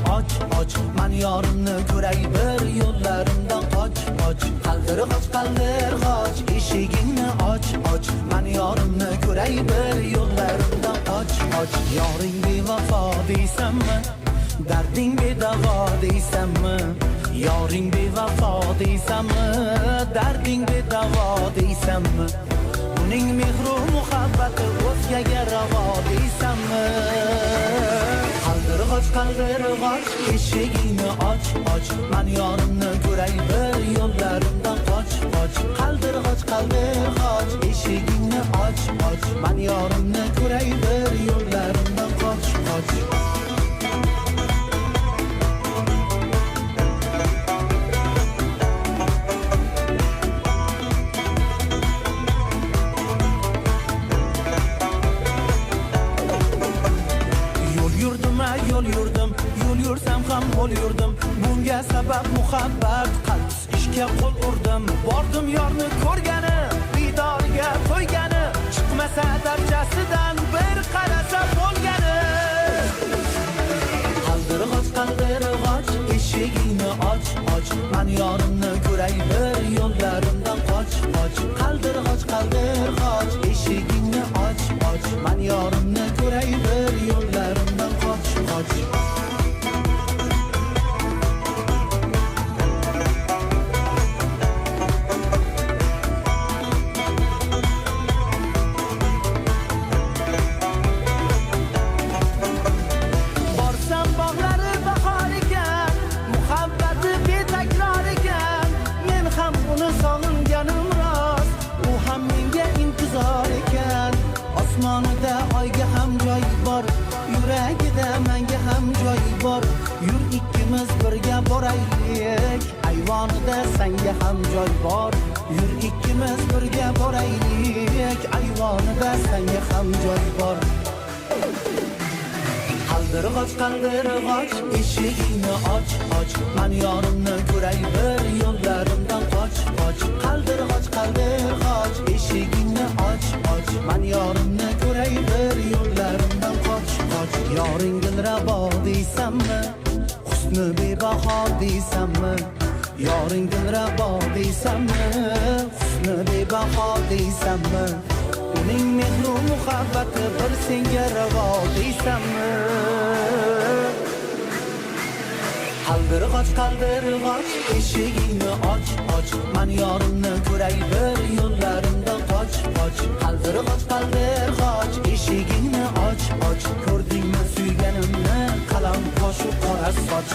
och och men yorimni ko'ray bir yo'llarimdan qoch qoch qaldir qoch eshigingni och och men yorimni ko'ray bir yo'llarimdan qoch qoch yoring bevafo deysanmi darding bedavo deysanmi yoring bevafo deysanmi darding bedavo deysanmi uning mehru muhabbati o'zgaga ravo deysanmi qaldir qoch eshigingni och och men yorimni ko'ray bir yo'llarimdan qoch qoch qaldir qoch eshigingni och och men yorimni ko'ray bir yo'llarimdan qoch qoch yo'l yursam ham qo'l yurdim bunga sabab muhabbat qalbsiz ishga qo'l urdim bordim yorni ko'rgani didoriga to'ygani chiqmasa darchasidan bir qarasa bo'lgani qaldir qoch eshigingni och och men yorimni ko'ray bir yo'llarimdan qoch qoch qaldir qoch eshigingni och och men yorimni ko'ray bir yo'llarimdan qoch qoch osmonida oyga ham joy bor yuragida menga ham joy bor yur ikkimiz birga boraylik ayvonida senga ham joy bor yur ikkimiz birga boraylik ayvonida senga ham joy bor qaldir qoch eshigingni och och men yorimni ko'ray bir yo'llarimdan qoch qoch qaldir qoch eshigingni och och men yorimni ko'ray bir yo'llarimdan qoch qoch yoring dilrabo deysanmi husni bebaho deysanmi yoring dilrabo deysanmi husni bebaho deysanmi uning mehru muhabbati bir senga ravo deysanmi qaldir qoch eshigingni och och men yorimni ko'ray bir yo'llarimdan qoch qoch qaldir qoch eshigingni och och ko'rdingmi suyganimni qalam qo'shib qora soch